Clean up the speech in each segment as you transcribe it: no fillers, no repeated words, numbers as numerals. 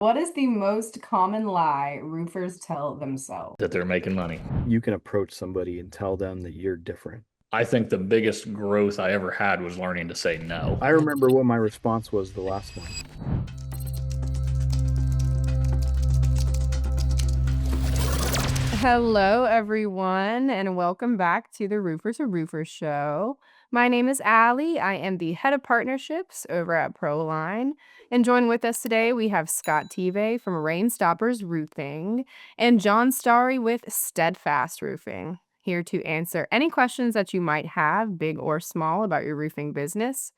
What is the most common lie roofers tell themselves? That they're making money. You can approach somebody and tell them that you're different. I think the biggest growth I ever had was learning to say no. I remember what my response was the last one. Hello, everyone, and welcome back to the Roofer2Roofer show. My name is Allie. I am the head of partnerships over at ProLine. And join with us today, we have Scott Tebay from Rainstoppers Roofing and John Starry with Steadfast Roofing, here to answer any questions that you might have, big or small, about your roofing business.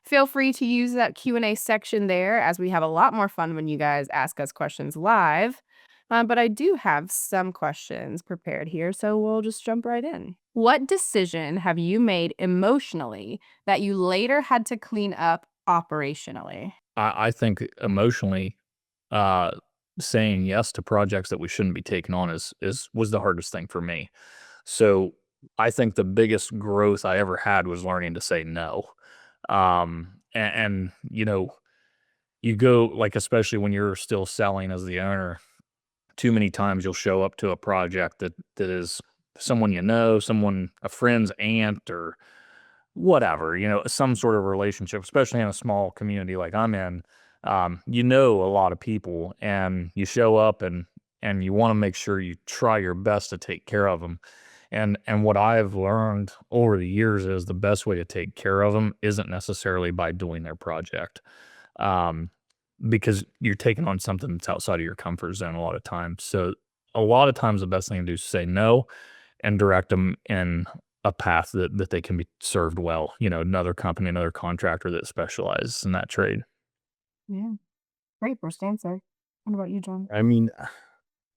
Feel free to use that Q&A section there, as we have a lot more fun when you guys ask us questions live. But I do have some questions prepared here, so we'll just jump right in. What decision have you made emotionally that you later had to clean up operationally? I think emotionally, uh, saying yes to projects that we shouldn't be taking on was the hardest thing for me. So I think the biggest growth I ever had was learning to say no. And you go like, especially when you're still selling as the owner, too many times you'll show up to a project that is someone you know, someone, a friend's aunt or whatever, some sort of relationship, especially in a small community like I'm in. A lot of people, and you show up and you want to make sure you try your best to take care of them. And what I've learned over the years is the best way to take care of them isn't necessarily by doing their project. Um, because you're taking on something that's outside of your comfort zone a lot of times. So a lot of times the best thing to do is say no and direct them in a path that they can be served well. Another company, another contractor that specializes in that trade. Yeah, great first answer. What about you, John? I mean,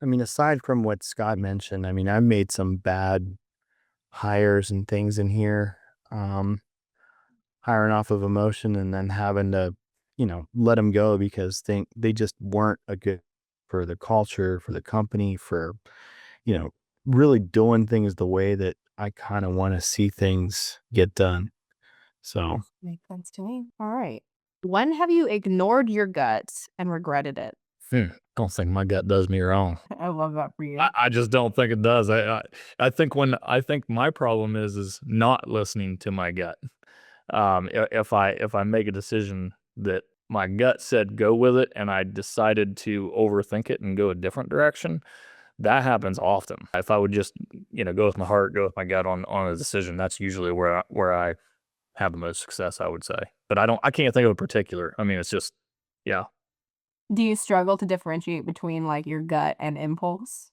aside from what Scott mentioned, I've made some bad hires and things in here, um, hiring off of emotion and then having to, let them go because they just weren't a good for the culture, for the company, for, you know, really doing things the way that I kind of want to see things get done. So Makes sense to me. All right. When have you ignored your guts and regretted it? Don't think my gut does me wrong. I love that for you. I just don't think it does. I think my problem is not listening to my gut. If I make a decision that my gut said go with it and I decided to overthink it and go a different direction, that happens often. If I would just, go with my heart, go with my gut on a decision, that's usually where I have the most success, I would say. But I can't think of a particular. I mean, it's just, yeah. Do you struggle to differentiate between like your gut and impulse?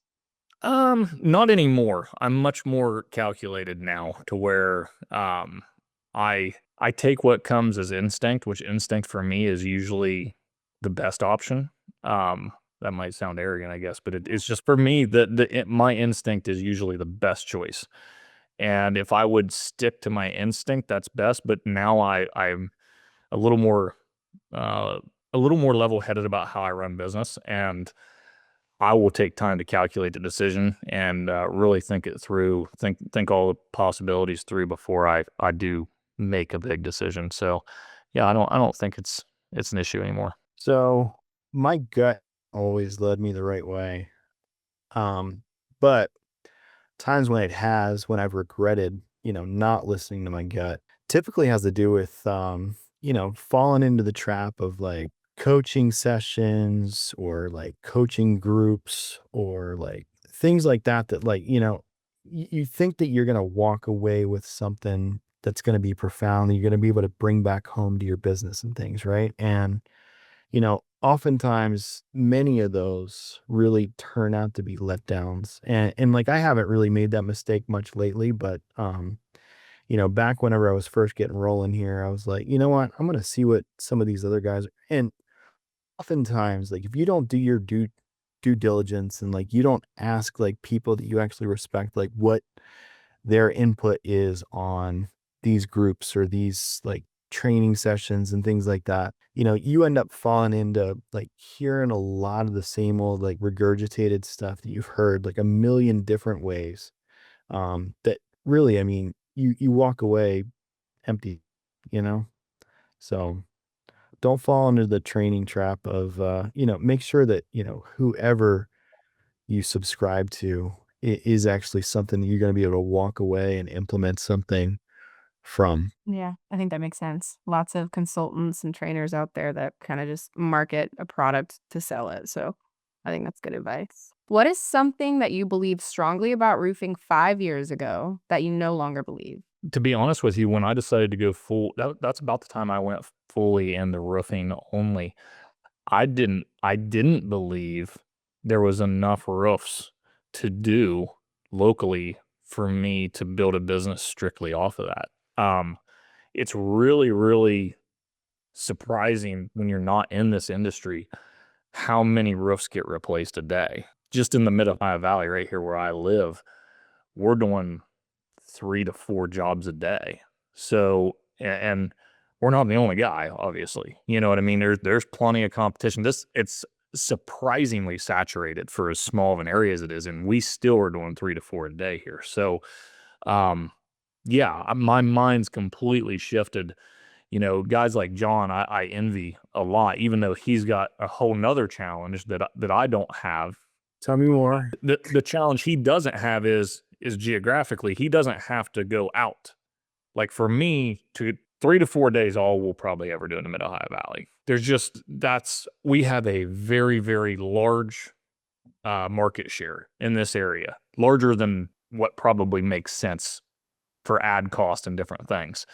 Not anymore. I'm much more calculated now to where I take what comes as instinct, which instinct for me is usually the best option. That might sound arrogant, I guess, but it's just for me that my instinct is usually the best choice. And if I would stick to my instinct, that's best. But now I'm a little more uh, a little more level headed about how I run business, and I will take time to calculate the decision and really think it through, think all the possibilities through before I do make a big decision. So, yeah, I don't think it's an issue anymore. so my gut always led me the right way. But times when I've regretted, not listening to my gut, typically has to do with, falling into the trap of like coaching sessions or like coaching groups or like things like that, that like, you think that you're going to walk away with something that's going to be profound, that you're going to be able to bring back home to your business and things, right? And oftentimes many of those really turn out to be letdowns. And like I haven't really made that mistake much lately, but back whenever I was first getting rolling here, I was like, you know what? I'm gonna see what some of these other guys and oftentimes, like if you don't do your due diligence and like you don't ask like people that you actually respect, like what their input is on these groups or these like training sessions and things like that, you end up falling into like hearing a lot of the same old like regurgitated stuff that you've heard like a million different ways. That really, you walk away empty, you know? So don't fall into the training trap of, make sure that, whoever you subscribe to is actually something that you're going to be able to walk away and implement something from. Yeah, I think that makes sense. Lots of consultants and trainers out there that kind of just market a product to sell it. So I think that's good advice. What is something that you believed strongly about roofing 5 years ago that you no longer believe? To be honest with you, when I decided to go that's about the time I went fully into roofing only. I didn't believe there was enough roofs to do locally for me to build a business strictly off of that. It's really, really surprising when you're not in this industry how many roofs get replaced a day. Just in the Mid Ohio Valley, right here where I live, we're doing 3 to 4 jobs a day. So, and we're not the only guy, obviously. You know what I mean? There's plenty of competition. It's surprisingly saturated for as small of an area as it is, and we still are doing 3 to 4 a day here. So, um, yeah, my mind's completely shifted. Guys like John, I envy a lot, even though he's got a whole nother challenge that I don't have. Tell me more. The challenge he doesn't have is geographically, he doesn't have to go out. Like for me, to 3 to 4 days, all we'll probably ever do in the Mid Ohio Valley. We have a very, very large market share in this area, larger than what probably makes sense for ad cost and different things.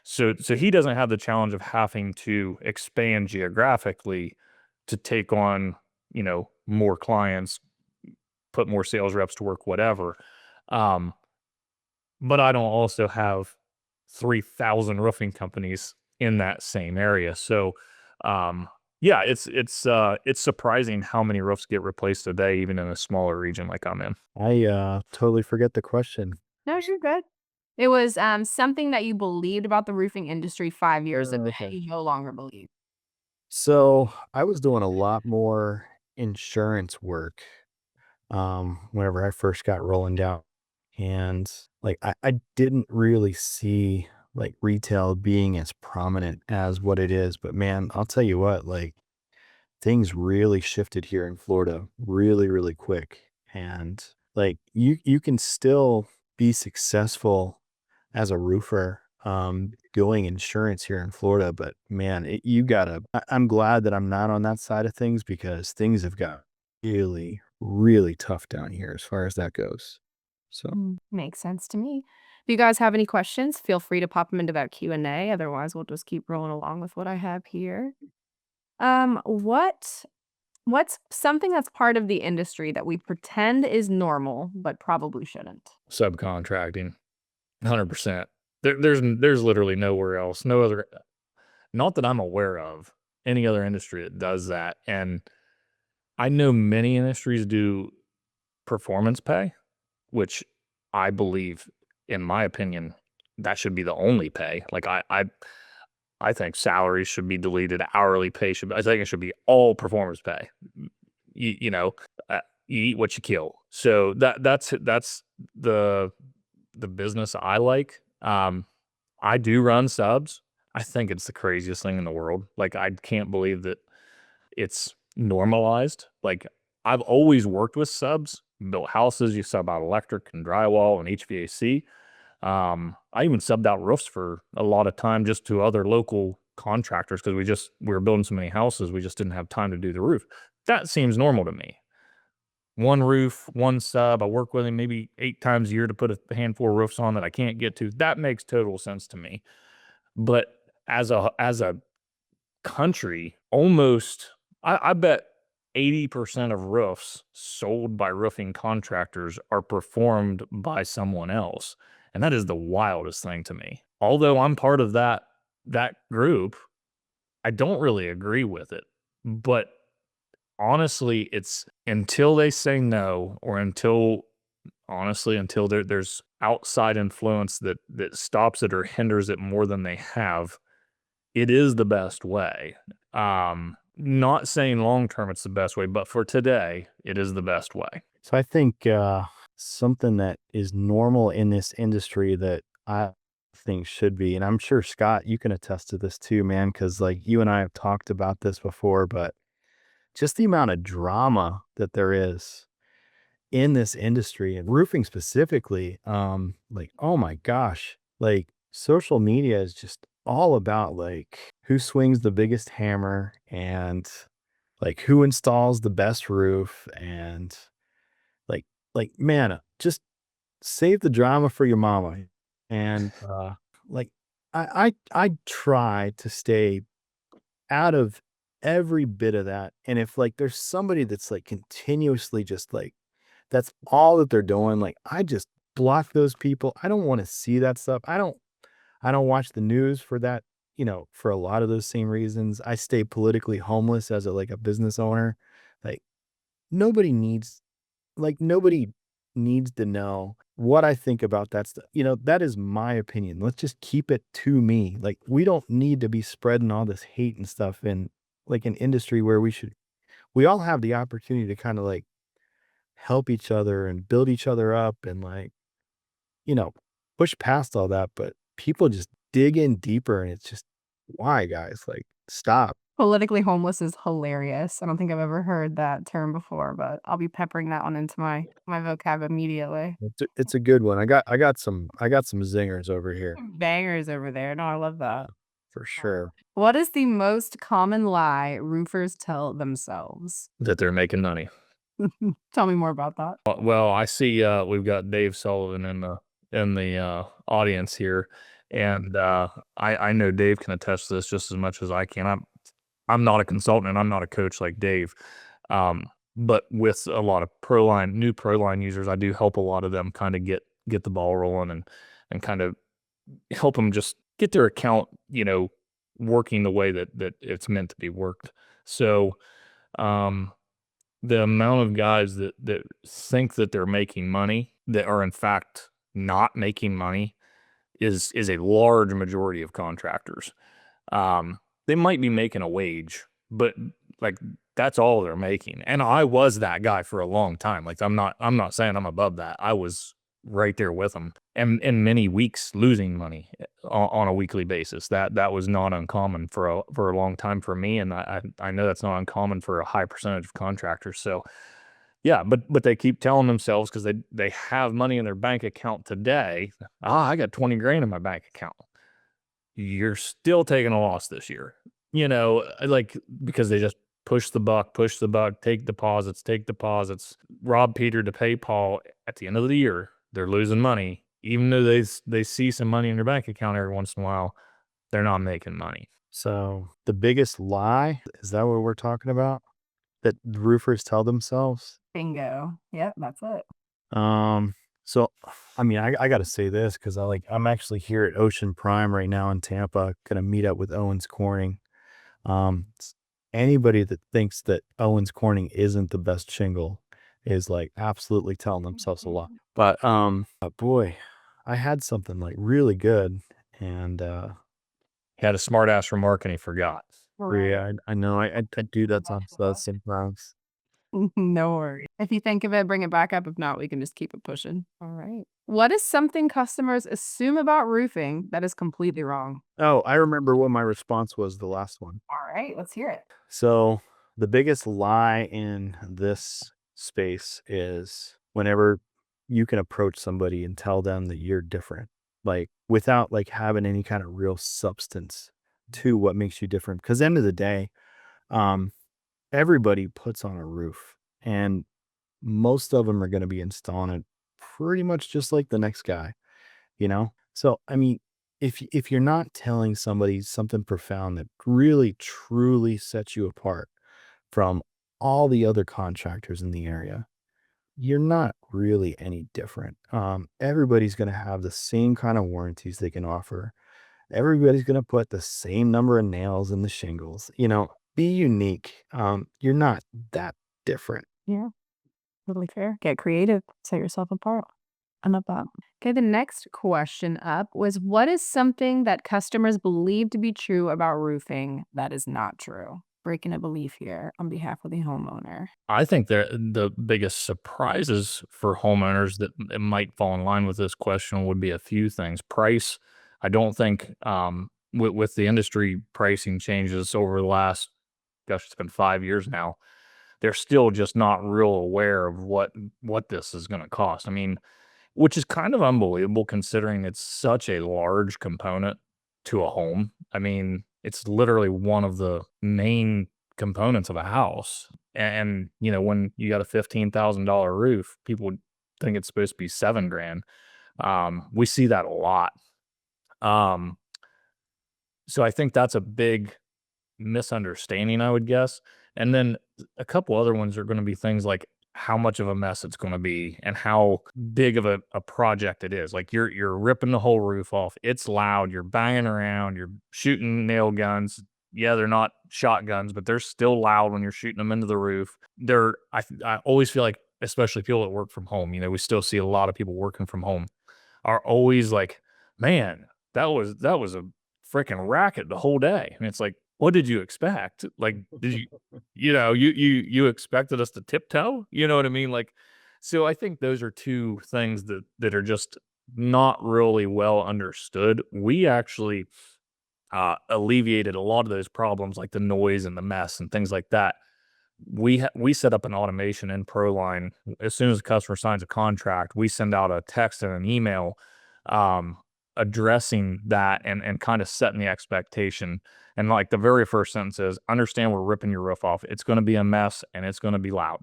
So he doesn't have the challenge of having to expand geographically to take on, more clients, put more sales reps to work, whatever. Um, but I don't also have 3,000 roofing companies in that same area. So, yeah, it's surprising how many roofs get replaced a day, even in a smaller region like I'm in. I totally forget the question. No, you're good. It was something that you believed about the roofing industry 5 years ago that Okay. you no longer believe. So I was doing a lot more insurance work whenever I first got rolling down. And like I didn't really see like retail being as prominent as what it is. But man, I'll tell you what, like things really shifted here in Florida really, really quick. And like you can still be successful as a roofer doing insurance here in Florida, but man, you gotta I'm glad that I'm not on that side of things because things have got really, really tough down here as far as that goes. So Makes sense to me. If you guys have any questions, feel free to pop them into that Q&A. Otherwise, we'll just keep rolling along with what I have here. What's something that's part of the industry that we pretend is normal but probably shouldn't? Subcontracting, 100%. There's literally nowhere else, no other, not that I'm aware of, any other industry that does that. And I know many industries do performance pay, which I believe, in my opinion, that should be the only pay. Like I think salaries should be deleted, hourly pay I think it should be all performance pay. You know, you eat what you kill. So that's the the business I like. I do run subs. I think it's the craziest thing in the world. Like I can't believe that it's normalized. Like I've always worked with subs, built houses. You sub out electric and drywall and HVAC. I even subbed out roofs for a lot of time just to other local contractors because we were building so many houses, we just didn't have time to do the roof. That seems normal to me. One roof, one sub. I work with him maybe 8 times a year to put a handful of roofs on that I can't get to. That makes total sense to me. But as a country, almost I bet 80% of roofs sold by roofing contractors are performed by someone else. And that is the wildest thing to me. Although I'm part of that group, I don't really agree with it. But honestly, it's until they say no, or until there's outside influence that stops it or hinders it more than they have, it is the best way. Not saying long term it's the best way, but for today, it is the best way. so I think something that is normal in this industry that I things should be. And I'm sure, Scott, you can attest to this too, man, because like you and I have talked about this before, but just the amount of drama that there is in this industry and roofing specifically, like, oh my gosh, like social media is just all about like who swings the biggest hammer and like who installs the best roof and like man, just save the drama for your mama. And like I try to stay out of every bit of that. And if like there's somebody that's like continuously just like that's all that they're doing, like I just block those people. I don't want to see that stuff. I don't watch the news for that, for a lot of those same reasons. I stay politically homeless as a business owner. Like nobody needs nobody needs to know what I think about that stuff. That is my opinion. Let's just keep it to me. Like we don't need to be spreading all this hate and stuff in like an industry where we all have the opportunity to kind of like help each other and build each other up and like, you know, push past all that. But people just dig in deeper and it's just why, guys? Like stop. Politically homeless is hilarious. I don't think I've ever heard that term before, but I'll be peppering that one into my vocab immediately. It's a good one. I got some zingers over here Bangers over there. No, I love that. for sure. What is the most common lie roofers tell themselves? that they're making money. Tell me more about that. Well, I see we've got Dave Sullivan in the audience here, and I know Dave can attest to this just as much as I can. I'm not a consultant and I'm not a coach like Dave, but with a lot of new ProLine users, I do help a lot of them kind of get the ball rolling and kind of help them just get their account, working the way that it's meant to be worked. So, the amount of guys that think that they're making money that are in fact not making money is a large majority of contractors. They might be making a wage, but like that's all they're making. And I was that guy for a long time. Like I'm not saying I'm above that. I was right there with them, and in many weeks losing money on a weekly basis. That was not uncommon for a long time for me, and I know that's not uncommon for a high percentage of contractors. So yeah, but they keep telling themselves because they have money in their bank account today. I got 20 grand in my bank account. You're still taking a loss this year, like because they just push the buck, take deposits, rob Peter to pay Paul. At the end of the year, they're losing money, even though they see some money in their bank account every once in a while. They're not making money. So the biggest lie, is that what we're talking about? That roofers tell themselves? Bingo. Yep, that's it. So I mean, I gotta say this because I'm actually here at Ocean Prime right now in Tampa, gonna meet up with Owens Corning. Anybody that thinks that Owens Corning isn't the best shingle is like absolutely telling themselves a lot. But boy, I had something like really good and He had a smart ass remark and he forgot. yeah, I know I do that sometimes. No worries. If you think of it, bring it back up. If not, we can just keep it pushing. All right. What is something customers assume about roofing that is completely wrong? Oh, I remember what my response was the last one. All right, let's hear it. So the biggest lie in this space is whenever you can approach somebody and tell them that you're different, like without like having any kind of real substance to what makes you different. Because end of the day, everybody puts on a roof, and most of them are going to be installing it pretty much just like the next guy, So I mean, if you're not telling somebody something profound that really truly sets you apart from all the other contractors in the area, you're not really any different. Everybody's going to have the same kind of warranties they can offer. Everybody's going to put the same number of nails in the shingles. Be unique. You're not that different. Yeah, totally fair. Get creative. Set yourself apart. I love that. Okay, the next question up was, what is something that customers believe to be true about roofing that is not true? Breaking a belief here on behalf of the homeowner. I think the biggest surprises for homeowners that might fall in line with this question would be a few things. Price. I don't think with the industry pricing changes over the last, gosh, it's been 5 years now. They're still just not real aware of what this is going to cost. I mean, which is kind of unbelievable considering it's such a large component to a home. I mean, it's literally one of the main components of a house. And when you got a $15,000 roof, people would think it's supposed to be 7 grand. We see that a lot. Um, so I think that's a big misunderstanding, I would guess. And then a couple other ones are going to be things like how much of a mess it's going to be and how big of a project it is. Like you're ripping the whole roof off. It's loud. You're banging around. You're shooting nail guns. Yeah, they're not shotguns, but they're still loud when you're shooting them into the roof. I always feel like, especially people that work from home, we still see a lot of people working from home are always like, man, that was a freaking racket the whole day. And it's like, what did you expect? Like, did you expected us to tiptoe? You know what I mean? Like, so I think those are two things that are just not really well understood. We actually alleviated a lot of those problems, like the noise and the mess and things like that. We set up an automation in ProLine. As soon as the customer signs a contract, we send out a text and an email um, addressing that and kind of setting the expectation. And like the very first sentence is, understand we're ripping your roof off. It's going to be a mess and it's going to be loud.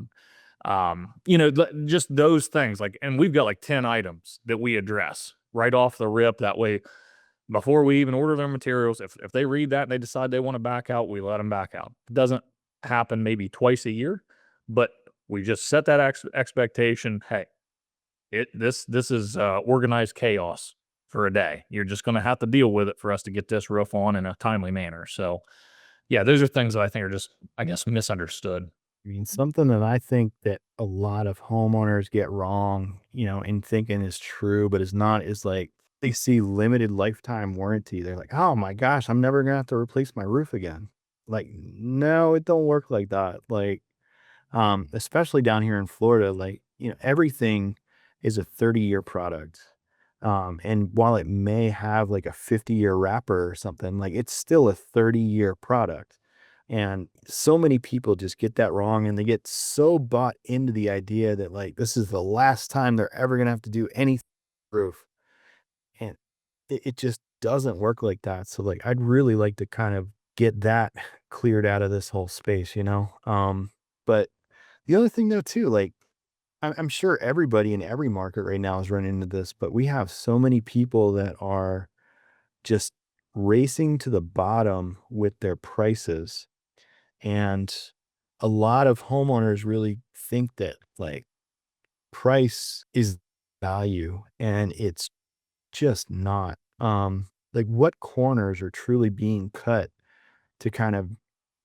Just those things. Like, and we've got like 10 items that we address right off the rip. That way, before we even order their materials, if they read that and they decide they want to back out, we let them back out. It doesn't happen maybe twice a year, but we just set that expectation. Hey, this is organized chaos for a day. You're just going to have to deal with it for us to get this roof on in a timely manner. So, yeah, those are things that I think are just, I guess, misunderstood. I mean, something that I think that a lot of homeowners get wrong, in thinking is true, but is not, is like they see limited lifetime warranty. They're like, oh my gosh, I'm never gonna have to replace my roof again. Like, no, it don't work like that. Like, especially down here in Florida, like, everything is a 30-year product. And while it may have like a 50-year wrapper or something, like it's still a 30-year product. And so many people just get that wrong and they get so bought into the idea that like this is the last time they're ever gonna have to do anything to the roof. And it just doesn't work like that. So like I'd really like to kind of get that cleared out of this whole space. But the other thing though too, like I'm sure everybody in every market right now is running into this, but we have so many people that are just racing to the bottom with their prices. And a lot of homeowners really think that like price is value and it's just not. Like what corners are truly being cut to kind of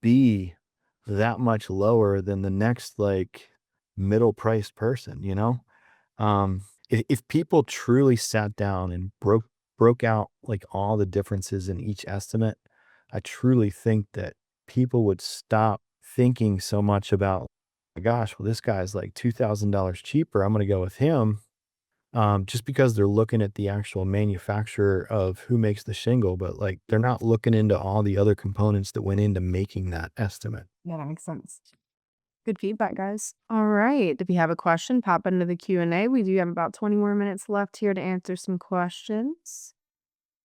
be that much lower than the next like middle priced person? If people truly sat down and broke out like all the differences in each estimate, I truly think that people would stop thinking so much about, my gosh, well, this guy's like $2,000 cheaper. I'm going to go with him. Just because they're looking at the actual manufacturer of who makes the shingle, but like they're not looking into all the other components that went into making that estimate. Yeah, that makes sense. Good feedback, guys. All right. If you have a question, pop into the Q&A. We do have about 20 more minutes left here to answer some questions.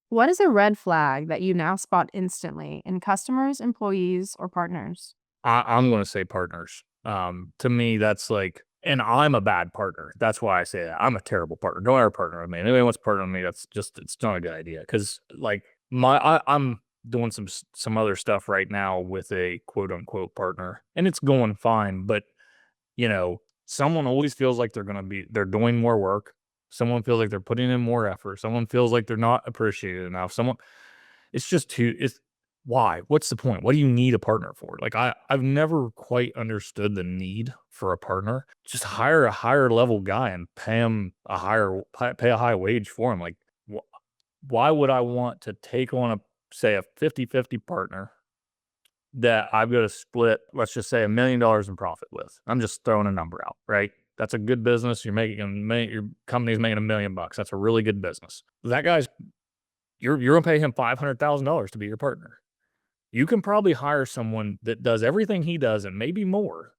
What is a red flag that you now spot instantly in customers, employees, or partners? I'm going to say partners. To me, that's like, and I'm a bad partner. That's why I say that. I'm a terrible partner. Don't ever partner with me. Anybody wants to partner with me, it's not a good idea. Because like I'm doing some other stuff right now with a quote unquote partner, and it's going fine. But someone always feels like they're doing more work. Someone feels like they're putting in more effort. Someone feels like they're not appreciated enough. It's just it's why? What's the point? What do you need a partner for? Like I've never quite understood the need for a partner. Just hire a higher level guy and pay him pay a high wage for him. Like why would I want to take on say a 50-50 partner that I've got to split, let's just say $1 million in profit with? I'm just throwing a number out, right? That's a good business. Your company's making $1 million. That's a really good business. That guy's you're gonna pay him $500,000 to be your partner. You can probably hire someone that does everything he does and maybe more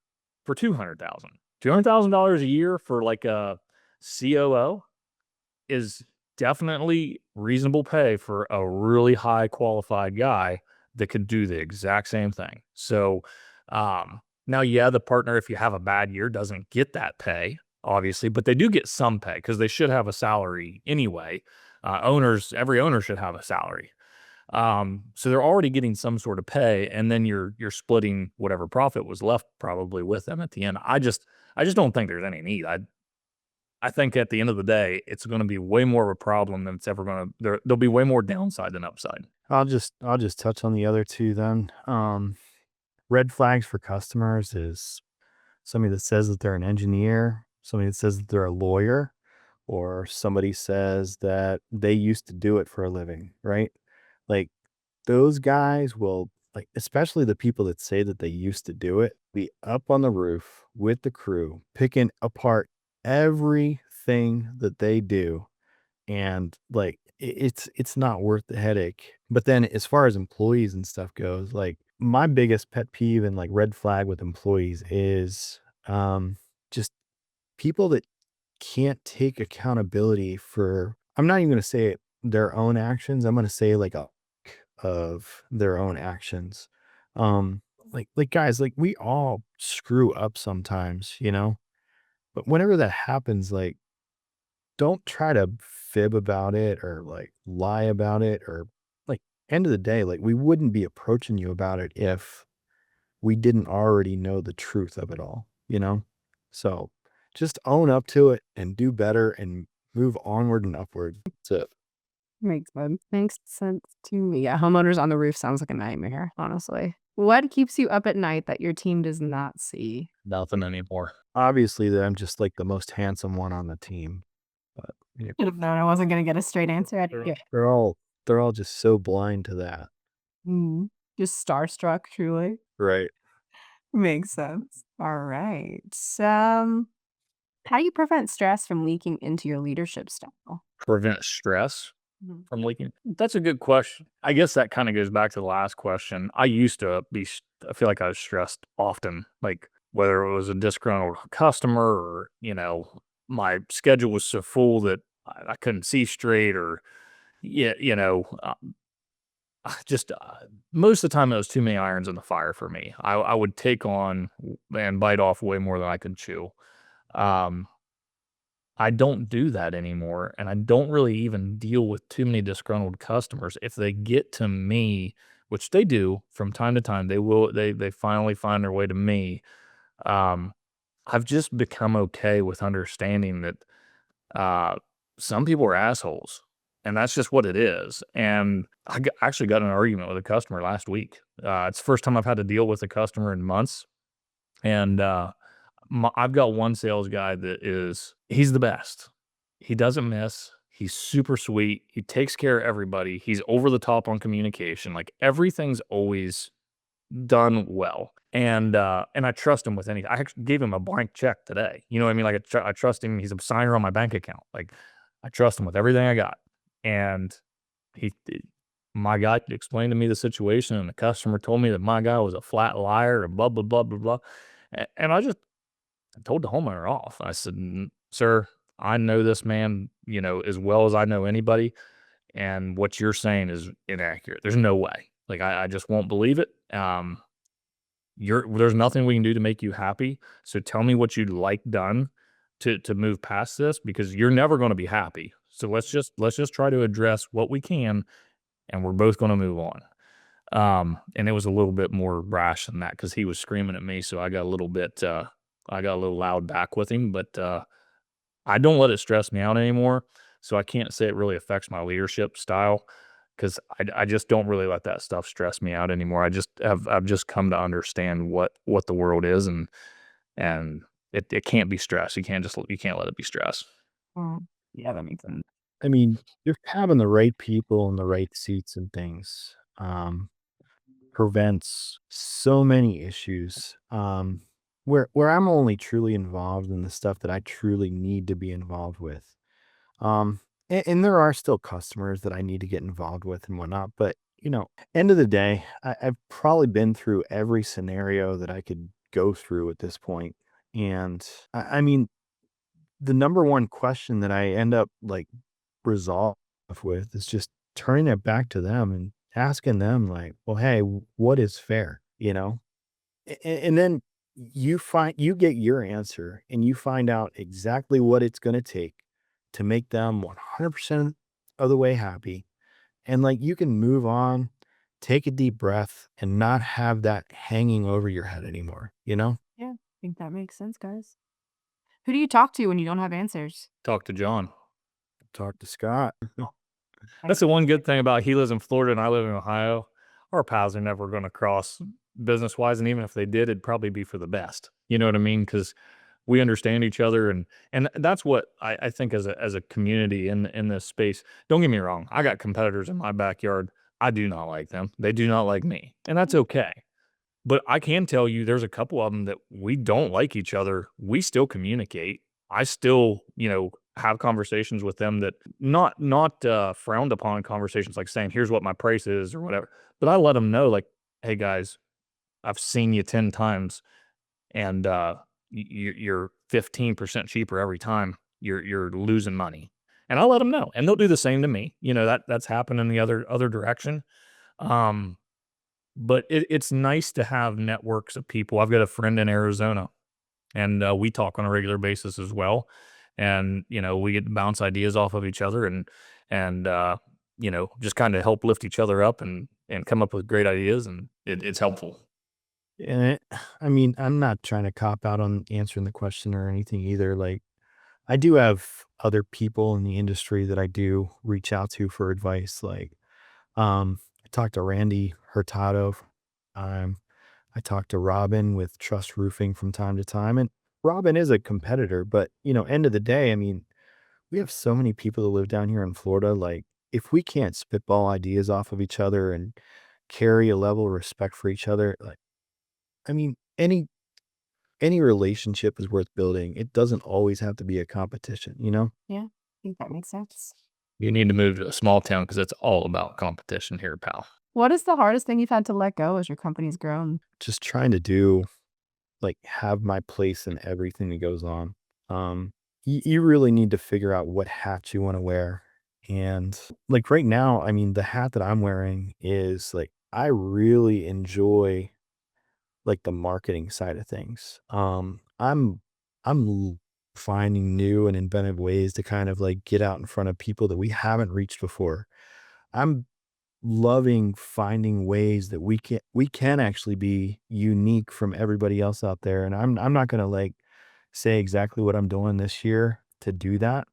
for $200,000. $200,000 a year for like a COO is definitely reasonable pay for a really high qualified guy that could do the exact same thing. So, now, yeah, the partner, if you have a bad year, doesn't get that pay, obviously, but they do get some pay because they should have a salary anyway. Every owner should have a salary. So they're already getting some sort of pay, and then you're splitting whatever profit was left probably with them at the end. I just don't think there's any need. I think at the end of the day, it's gonna be way more of a problem than it's ever gonna there'll be way more downside than upside. I'll just touch on the other two then. Red flags for customers is somebody that says that they're an engineer, somebody that says that they're a lawyer, or somebody says that they used to do it for a living, right? Like those guys will, like, especially the people that say that they used to do it, be up on the roof with the crew, picking apart everything that they do. And like it's not worth the headache. But then as far as employees and stuff goes, like my biggest pet peeve and like red flag with employees is just people that can't take accountability for, I'm not even going to say it, their own actions. I'm going to say like a of their own actions. Um like guys, like we all screw up sometimes, you know? But whenever that happens, like don't try to fib about it or like lie about it or like end of the day, like we wouldn't be approaching you about it if we didn't already know the truth of it all, you know? So just own up to it and do better and move onward and upward. That's it. Makes sense. Makes sense to me. Yeah, homeowners on the roof sounds like a nightmare, honestly. What keeps you up at night that your team does not see? Nothing anymore. Obviously, that I'm just like the most handsome one on the team, but yeah, Should have known I wasn't gonna get a straight answer out of you. they're all just so blind to that. Mhm. Just starstruck, truly. Right. Makes sense. All right. How do you prevent stress from leaking into your leadership style? Prevent stress Mhm. from leaking? That's a good question. I guess that kinda goes back to the last question. I used to I feel like I was stressed often, like, whether it was a disgruntled customer or, my schedule was so full that I couldn't see straight or, yeah, just, most of the time, it was too many irons in the fire for me. I would take on and bite off way more than I could chew. Um I don't do that anymore, and I don't really even deal with too many disgruntled customers. If they get to me, which they do from time to time, they finally find their way to me. Um, I've just become okay with understanding that uh, some people are assholes, and that's just what it is. And actually got in an argument with a customer last week. It's the first time I've had to deal with a customer in months, and I've got one sales guy that he's the best. He doesn't miss. He's super sweet. He takes care of everybody. He's over the top on communication. Like everything's always done well. And I trust him with anything. I actually gave him a blank check today. You know what I mean? Like I trust him. He's a signer on my bank account. Like I trust him with everything I got. And he, my guy explained to me the situation, and the customer told me that my guy was a flat liar and blah blah blah blah blah. And I told the homeowner off. I said, Sir, I know this man, as well as I know anybody, and what you're saying is inaccurate. There's no way. Like, I just won't believe it. There's nothing we can do to make you happy. So tell me what you'd like done to move past this because you're never going to be happy. So let's just try to address what we can, and we're both going to move on. And it was a little bit more rash than that because he was screaming at me, so I got a little loud back with him, but, I don't let it stress me out anymore, so I can't say it really affects my leadership style 'cause I just don't really let that stuff stress me out anymore. I've just come to understand what the world is, and it can't be stress. You can't let it be stress. Mm. Yeah, that makes sense. I mean, just having the right people in the right seats and things prevents so many issues. Where I'm only truly involved in the stuff that I truly need to be involved with. Um, and there are still customers that I need to get involved with and whatnot. But, end of the day, I've probably been through every scenario that I could go through at this point. And I mean, the number one question that I end up like resolve with is just turning it back to them and asking them like, well, hey, what is fair? And then you get your answer and you find out exactly what it's going to take to make them 100% of the way happy. And like you can move on, take a deep breath and not have that hanging over your head anymore, Yeah, I think that makes sense, guys. Who do you talk to when you don't have answers? Talk to John. Talk to Scott. That's the one good thing about he lives in Florida and I live in Ohio. Our paths are never going to cross business wise, and even if they did, it'd probably be for the best. You know what I mean? Because we understand each other, and that's what I think as a community in this space. Don't get me wrong, I got competitors in my backyard. I do not like them. They do not like me, and that's okay. But I can tell you there's a couple of them that we don't like each other. We still communicate. I still, have conversations with them that not frowned upon conversations like saying, "Here's what my price is," or whatever. But I let them know, like, "Hey, guys, I've seen you 10 times, and, you're 15% cheaper every time. You're losing money." And I'll let them know, and they'll do the same to me. That's happened in the other direction. Um but it's nice to have networks of people. I've got a friend in Arizona, and, we talk on a regular basis as well, and, we get to bounce ideas off of each other and just kinda help lift each other up and come up with great ideas, and it's helpful. And I mean, I'm not trying to cop out on answering the question or anything either. Like, I do have other people in the industry that I do reach out to for advice. Like, I talked to Randy Hurtado. Um, I talked to Robin with Trust Roofing from time to time, and Robin is a competitor. But end of the day, I mean, we have so many people that live down here in Florida. Like, if we can't spitball ideas off of each other and carry a level of respect for each other, like, I mean, any relationship is worth building. It doesn't always have to be a competition. Yeah, I think that makes sense. You need to move to a small town because it's all about competition here, pal. What is the hardest thing you've had to let go as your company's grown? Just trying to do like have my place in everything that goes on. You really need to figure out what hat you want to wear. And like right now, I mean, the hat that I'm wearing is like, I really enjoy like the marketing side of things. I'm finding new and inventive ways to kind of like get out in front of people that we haven't reached before. I'm loving finding ways that we can actually be unique from everybody else out there. And I'm not gonna like say exactly what I'm doing this year to do that.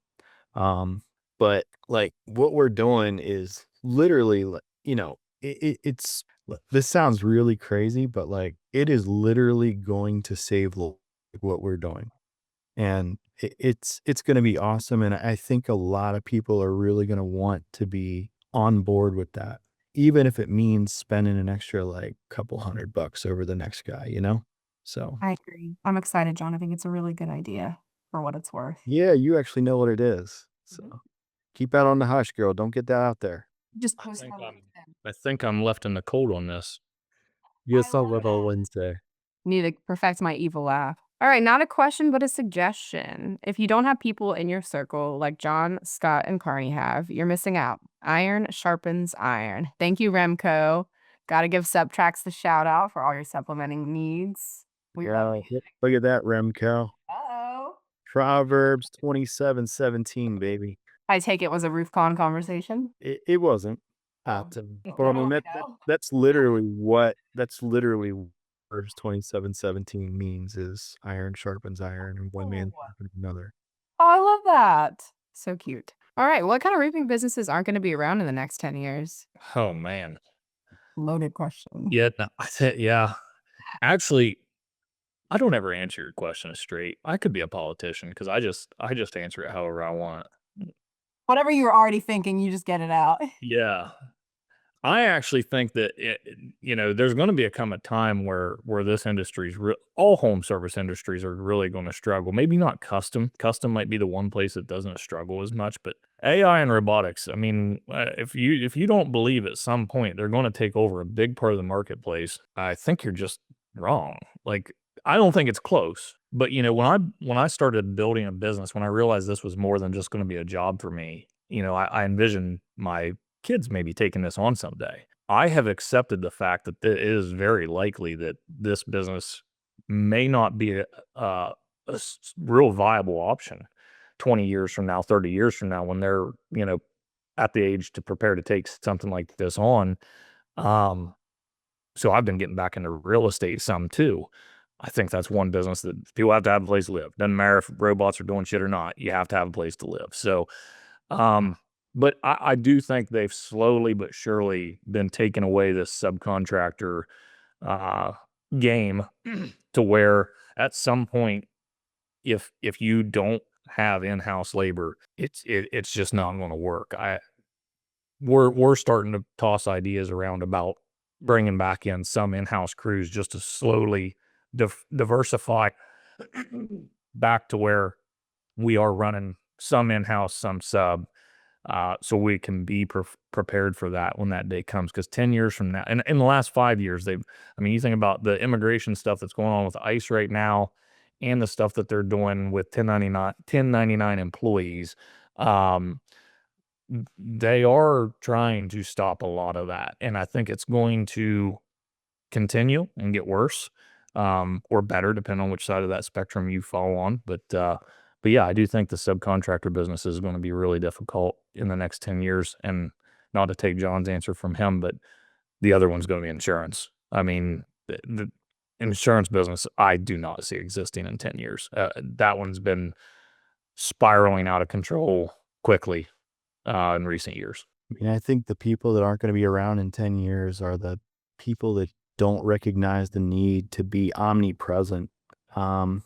But like what we're doing is literally like, it's this sounds really crazy, but like it is literally going to save what we're doing. And it's going to be awesome. And I think a lot of people are really going to want to be on board with that, even if it means spending an extra like couple $100 over the next guy. So I agree. I'm excited, John. I think it's a really good idea for what it's worth. yeah, you actually know what it is. Mhm. So keep that on the hush, girl. Don't get that out there. Just I post think on I'm LinkedIn. I think I'm left in the cold on this. Yes, I a love little that. Wednesday. Need to perfect my evil laugh. All right, not a question, but a suggestion. If you don't have people in your circle like John, Scott, and Carney have, you're missing out. Iron sharpens iron. Thank you, Remco. Got to give Subtracts the shout out for all your supplementing needs. We love Yeah, you. look at that, Remco. Uh-oh. Proverbs 27:17, baby. I take it was a RoofCon conversation. It wasn't. Oh, But I now mean I that, that know. that's literally verse 27:17 means is iron sharpens iron and one Oh, man sharpens another. I love that. So cute. All right, what kind of roofing businesses aren't going to be around in the next 10 years? Oh, man. Loaded question. Yeah, no, I said yeah. Actually, I don't ever answer your question straight. I could be a politician because I just answer it however I want. Whatever you were already thinking, you just get it out. Yeah. I actually think that there's going to be a time where this industry's all home service industries are really going to struggle. Maybe not custom. Custom might be the one place that doesn't struggle as much, but AI and robotics. I mean, if you don't believe at some point they're going to take over a big part of the marketplace, I think you're just wrong. Like, I don't think it's close. But when I started building a business, when I realized this was more than just going to be a job for me, I envisioned my kids maybe taking this on someday. I have accepted the fact that it is very likely that this business may not be a real viable option 20 years from now, 30 years from now, when they're, at the age to prepare to take something like this on. Um, so I've been getting back into real estate some too. I think that's one business that people have to have a place to live. Doesn't matter if robots are doing shit or not. You have to have a place to live. So, um, but I do think they've slowly but surely been taking away this subcontractor uh, game to where at some point, if you don't have in-house labor, it's just not going to work. We're starting to toss ideas around about bringing back in some in-house crews just to slowly diversify back to where we are running some in-house, some sub, so we can be prepared for that when that day comes. Because 10 years from now, and in the last 5 years, I mean, you think about the immigration stuff that's going on with ICE right now, and the stuff that they're doing with 1099 employees. Um, they are trying to stop a lot of that, and I think it's going to continue and get worse, or better, depending on which side of that spectrum you fall on. But yeah, I do think the subcontractor business is going to be really difficult in the next 10 years. And not to take John's answer from him, but the other one's going to be insurance. I mean, the insurance business, I do not see existing in 10 years. That one's been spiraling out of control quickly in recent years. I mean, I think the people that aren't going to be around in 10 years are the people that don't recognize the need to be omnipresent. Um,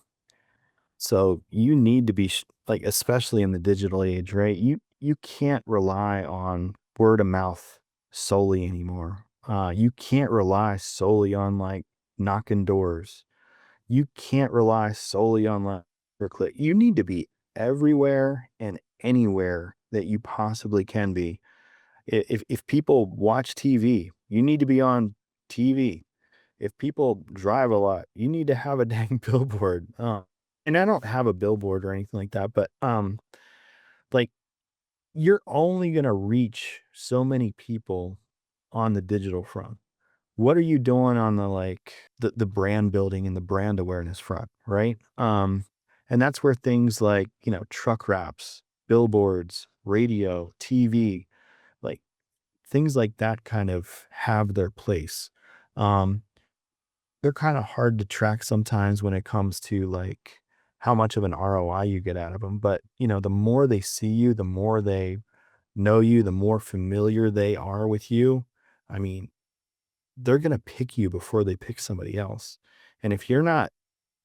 so you need to be like, especially in the digital age, right? You can't rely on word of mouth solely anymore. You can't rely solely on like knocking doors. You can't rely solely on like per click. You need to be everywhere and anywhere that you possibly can be. If people watch TV, you need to be on TV. If people drive a lot, you need to have a dang billboard. And I don't have a billboard or anything like that, but like you're only gonna reach so many people on the digital front. What are you doing on the like the brand building and the brand awareness front, right? And that's where things like, truck wraps, billboards, radio, TV, like things like that kind of have their place. Um, they're kind of hard to track sometimes when it comes to like how much of an ROI you get out of them. But, the more they see you, the more they know you, the more familiar they are with you. I mean, they're going to pick you before they pick somebody else. And if you're not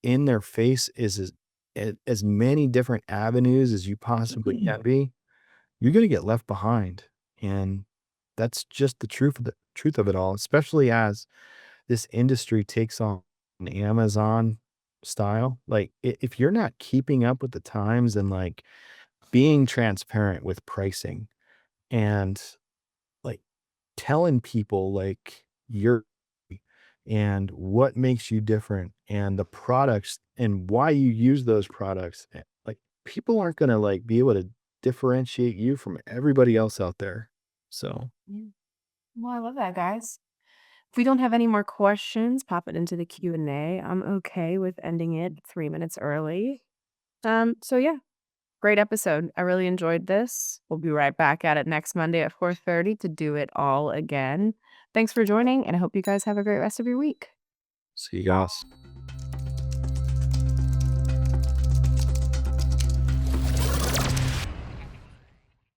in their face as many different avenues as you possibly can be, you're going to get left behind. And that's just the truth of it all, especially as this industry takes on an Amazon style. Like if you're not keeping up with the times and like being transparent with pricing and like telling people like you're and what makes you different and the products and why you use those products, like people aren't going to like be able to differentiate you from everybody else out there. So Yeah. Well, I love that, guys. If we don't have any more questions, pop it into the Q&A. I'm okay with ending it 3 minutes early. So yeah, great episode. I really enjoyed this. We'll be right back at it next Monday at 4:30 to do it all again. Thanks for joining, and I hope you guys have a great rest of your week. see you guys.